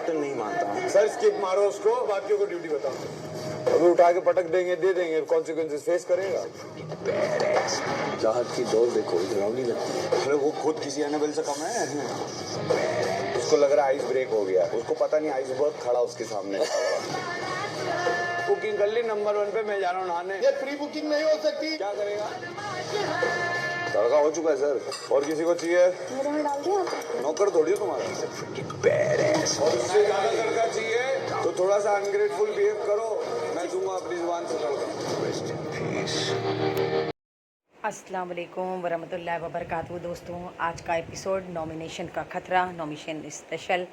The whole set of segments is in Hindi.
कैप्टन नहीं मानता। सर स्किप मारो उसको, बाकियों को ड्यूटी बताओ। अभी उठा के पटक देंगे, दे देंगे, कॉन्सिक्वेंसेस फेस करेगा। चाहत की दौड़ देखो, डरावनी लगती है। अरे वो खुद किसी एनाबेल से कम है। उसको लग रहा है आइस ब्रेक हो गया, उसको पता नहीं आइसबर्ग खड़ा उसके सामने। बुकिंग कर ली नंबर 1 पे, मैं जा रहा हूँ नहाने। ये प्री बुकिंग नहीं हो सकती। क्या करेगा? तड़का हो चुका है सर। और किसी को चाहिए? मेरे में डाल दिया आपने? नौकर थोड़ी हो तुम्हारा। और उससे ज्यादा तड़का चाहिए तो थोड़ा सा अनग्रेटफुल बिहेव करो, मैं दूंगा अपनी जुबान से तड़का। अस्सलाम वालेकुम वरहमतुल्लाहि वबरकातुहू। दोस्तों, आज का एपिसोड नॉमिनेशन का खतरा, नॉमिनेशन स्पेशल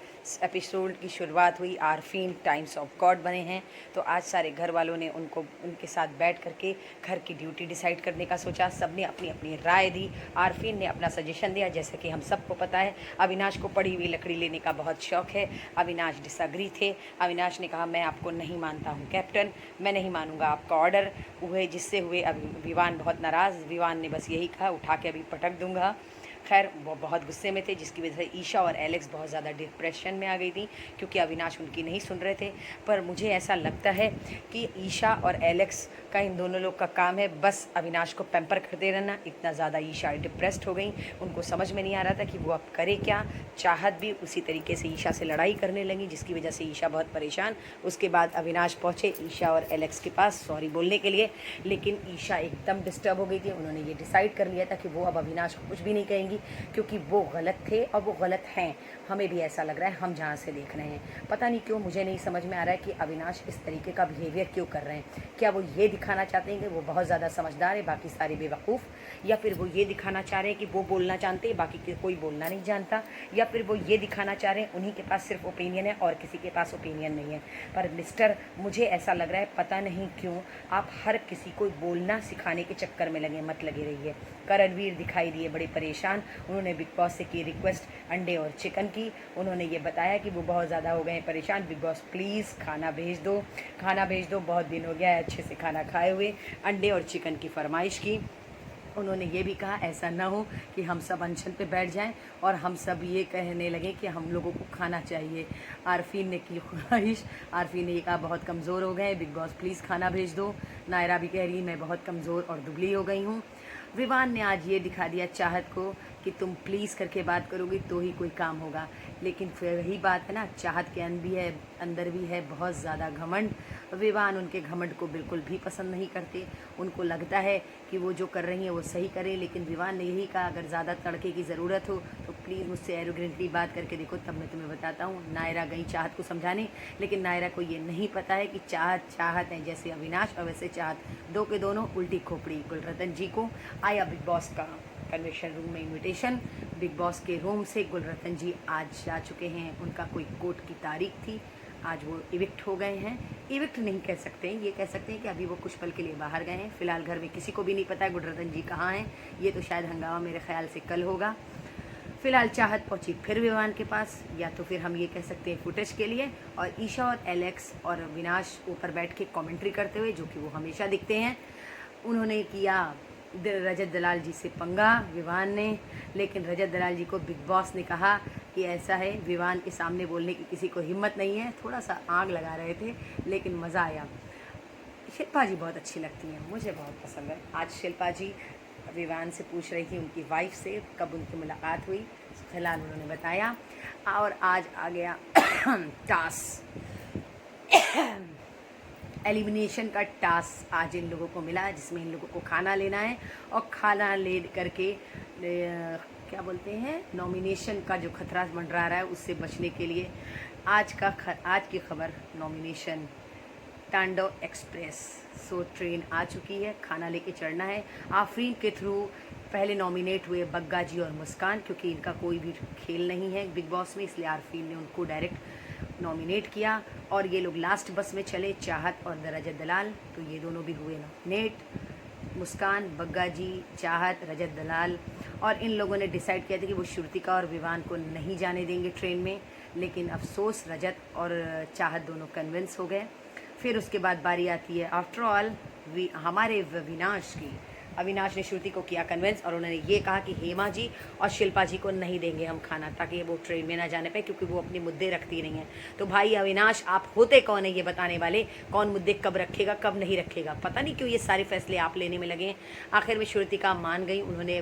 एपिसोड की शुरुआत हुई। आरफीन टाइम्स ऑफ गॉड बने हैं, तो आज सारे घर वालों ने उनके साथ बैठ करके घर की ड्यूटी डिसाइड करने का सोचा। सब ने अपनी अपनी राय दी। आरफीन ने अपना सजेशन दिया। जैसे कि हम सबको पता है, अविनाश को पड़ी हुई लकड़ी लेने का बहुत शौक़ है। अविनाश डिसएग्री थे। अविनाश ने कहा, मैं आपको नहीं मानता हूँ कैप्टन, मैं नहीं मानूंगा आपका ऑर्डर। हुए जिससे हुए विवान बहुत नाराज़। विवान ने बस यही कहा, उठा के अभी पटक दूंगा। खैर, वो बहुत गुस्से में थे, जिसकी वजह से ईशा और एलेक्स बहुत ज़्यादा डिप्रेशन में आ गई थी, क्योंकि अविनाश उनकी नहीं सुन रहे थे। पर मुझे ऐसा लगता है कि ईशा और एलेक्स का, इन दोनों लोग का काम है बस अविनाश को पैम्पर करते रहना। इतना ज़्यादा ईशा डिप्रेस्ड हो गई, उनको समझ में नहीं आ रहा था कि वो अब करे क्या। चाहत भी उसी तरीके से ईशा से लड़ाई करने लगी, जिसकी वजह से ईशा बहुत परेशान। उसके बाद अविनाश पहुँचे ईशा और एलेक्स के पास सॉरी बोलने के लिए, लेकिन ईशा एकदम डिस्टर्ब हो गई थी। उन्होंने ये डिसाइड कर लिया था कि वो अब अविनाश को कुछ भी नहीं कहेंगी, क्योंकि वो गलत थे और वो गलत हैं। हमें भी ऐसा लग रहा है, हम जहाँ से देख रहे हैं। पता नहीं क्यों, मुझे नहीं समझ में आ रहा है कि अविनाश इस तरीके का बिहेवियर क्यों कर रहे हैं। क्या वो ये दिखाना चाहते हैं कि वो बहुत ज़्यादा समझदार है, बाकी सारे बेवकूफ़, या फिर वो ये दिखाना चाह रहे हैं कि वो बोलना जानते हैं, बाकी कोई बोलना नहीं जानता, या फिर वो ये दिखाना चाह रहे हैं उन्हीं के पास सिर्फ ओपिनियन है और किसी के पास ओपिनियन नहीं है। पर मिस्टर, मुझे ऐसा लग रहा है, पता नहीं क्यों आप हर किसी को बोलना सिखाने के चक्कर में मत लगे रहिए। करणवीर दिखाई दिए बड़े परेशान। उन्होंने बिग बॉस से की रिक्वेस्ट अंडे और चिकन की। उन्होंने ये बताया कि वो बहुत ज़्यादा हो गए हैं परेशान। बिग बॉस प्लीज़ खाना भेज दो, खाना भेज दो, बहुत दिन हो गया है अच्छे से खाना खाए हुए। अंडे और चिकन की फरमाइश की। उन्होंने ये भी कहा, ऐसा ना हो कि हम सब अनशन पे बैठ जाएं और हम सब ये कहने लगे कि हम लोगों को खाना चाहिए। आरफीन ने की ख्वाहिश। आरफीन ने ये कहा, बहुत कमज़ोर हो गए, बिग बॉस प्लीज़ खाना भेज दो। नायरा भी कह रही, मैं बहुत कमज़ोर और दुबली हो गई हूँ। विवान ने आज ये दिखा दिया चाहत को कि तुम प्लीज़ करके बात करोगी तो ही कोई काम होगा। लेकिन फिर वही बात है ना, चाहत के अंदर भी है बहुत ज़्यादा घमंड। विवान उनके घमंड को बिल्कुल भी पसंद नहीं करते। उनको लगता है कि वो जो कर रही हैं वो सही करें, लेकिन विवान ने यही कहा, अगर ज़्यादा तड़के की ज़रूरत हो तो प्लीज़ मुझसे एरोगेंटली बात करके देखो, तब मैं तुम्हें बताता हूँ। नायरा गई चाहत को समझाने, लेकिन नायरा को ये नहीं पता है कि चाहत है जैसे अविनाश और वैसे चाहत, दो के दोनों उल्टी खोपड़ी। गुलरतन जी को आया बिग बॉस का कन्वेंशन रूम में इनविटेशन। बिग बॉस के रूम से गुलरतन जी आज जा चुके हैं। उनका कोई कोर्ट की तारीख थी, आज वो इविक्ट हो गए हैं। इविक्ट नहीं कह सकते हैं, ये कह सकते हैं कि अभी वो कुछ पल के लिए बाहर गए हैं। फ़िलहाल घर में किसी को भी नहीं पता है गुलरतन जी कहाँ हैं। ये तो शायद हंगामा मेरे ख्याल से कल होगा। फ़िलहाल चाहत पहुंची फिर विवान के पास, या तो फिर हम ये कह सकते हैं फुटेज के लिए। और ईशा और एलेक्स और अविनाश ऊपर बैठ के कमेंट्री करते हुए, जो कि वो हमेशा दिखते हैं। उन्होंने किया रजत दलाल जी से पंगा विवान ने, लेकिन रजत दलाल जी को बिग बॉस ने कहा कि ऐसा है, विवान के सामने बोलने की किसी को हिम्मत नहीं है। थोड़ा सा आग लगा रहे थे, लेकिन मज़ा आया। शिल्पा जी बहुत अच्छी लगती हैं, मुझे बहुत पसंद है। आज शिल्पा जी विवान से पूछ रही थी उनकी वाइफ से कब उनकी मुलाकात हुई। फिलहाल उन्होंने बताया। और आज आ गया टास्क, एलिमिनेशन का टास्क आज इन लोगों को मिला, जिसमें इन लोगों को खाना लेना है। और खाना ले करके क्या बोलते हैं, नॉमिनेशन का जो खतरा मंडरा रहा है उससे बचने के लिए आज की खबर, नॉमिनेशन तांडव एक्सप्रेस। सो ट्रेन आ चुकी है, खाना लेके चढ़ना है। आफरीन के थ्रू पहले नॉमिनेट हुए बग्गा जी और मुस्कान, क्योंकि इनका कोई भी खेल नहीं है बिग बॉस में, इसलिए आफरीन ने उनको डायरेक्ट नॉमिनेट किया। और ये लोग लास्ट बस में चले, चाहत और रजत दलाल, तो ये दोनों भी हुए नॉमिनेट। मुस्कान, बग्गा जी, चाहत, रजत दलाल। और इन लोगों ने डिसाइड किया था कि वो श्रुतिका और विवान को नहीं जाने देंगे ट्रेन में, लेकिन अफसोस रजत और चाहत दोनों कन्विंस हो गए। फिर उसके बाद बारी आती है आफ्टर ऑल हमारे विनाश की। अविनाश ने श्रुति को किया कन्विंस और उन्होंने ये कहा कि हेमा जी और शिल्पा जी को नहीं देंगे हम खाना, ताकि वो ट्रेन में ना जाने पाए, क्योंकि वो अपने मुद्दे रखती नहीं हैं। तो भाई अविनाश, आप होते कौन है ये बताने वाले, कौन मुद्दे कब रखेगा कब नहीं रखेगा? पता नहीं क्यों ये सारे फैसले आप लेने में लगे हैं। आखिर में श्रुतिका मान गई, उन्होंने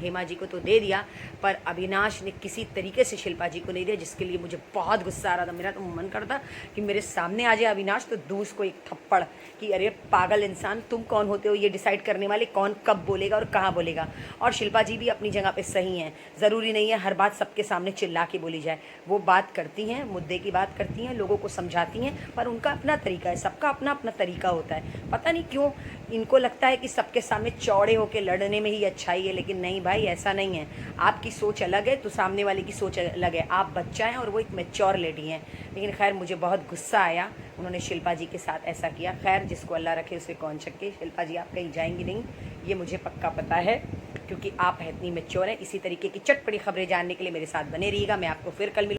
हेमा जी को तो दे दिया, पर अविनाश ने किसी तरीके से शिल्पा जी को नहीं दिया, जिसके लिए मुझे बहुत गुस्सा आ रहा था। मेरा तो मन करता कि मेरे सामने आ जाए अविनाश तो दूँ उसको एक थप्पड़ कि अरे पागल इंसान, तुम कौन होते हो ये डिसाइड करने वाले, कौन कब बोलेगा और कहाँ बोलेगा। और शिल्पा जी भी अपनी जगह पे सही हैं, ज़रूरी नहीं है हर बात सबके सामने चिल्ला के बोली जाए। वो बात करती हैं, मुद्दे की बात करती हैं, लोगों को समझाती हैं, पर उनका अपना तरीका है, सबका अपना अपना तरीका होता है। पता नहीं क्यों इनको लगता है कि सबके सामने चौड़े होकर लड़ने में ही अच्छाई है, लेकिन नहीं भाई, ऐसा नहीं है। आपकी सोच अलग है तो सामने वाले की सोच अलग है। आप बच्चा हैं और वो एक मैच्योर लेडी हैं। लेकिन खैर मुझे बहुत गुस्सा आया, उन्होंने शिल्पा जी के साथ ऐसा किया। खैर जिसको अल्लाह रखे उसे कौन चक्के। शिल्पा जी आप कहीं जाएंगी नहीं, ये मुझे पक्का पता है, क्योंकि आप इतनी मैच्योर हैं। इसी तरीके की चटपटी खबरें जानने के लिए मेरे साथ बने रहिएगा। मैं आपको फिर कल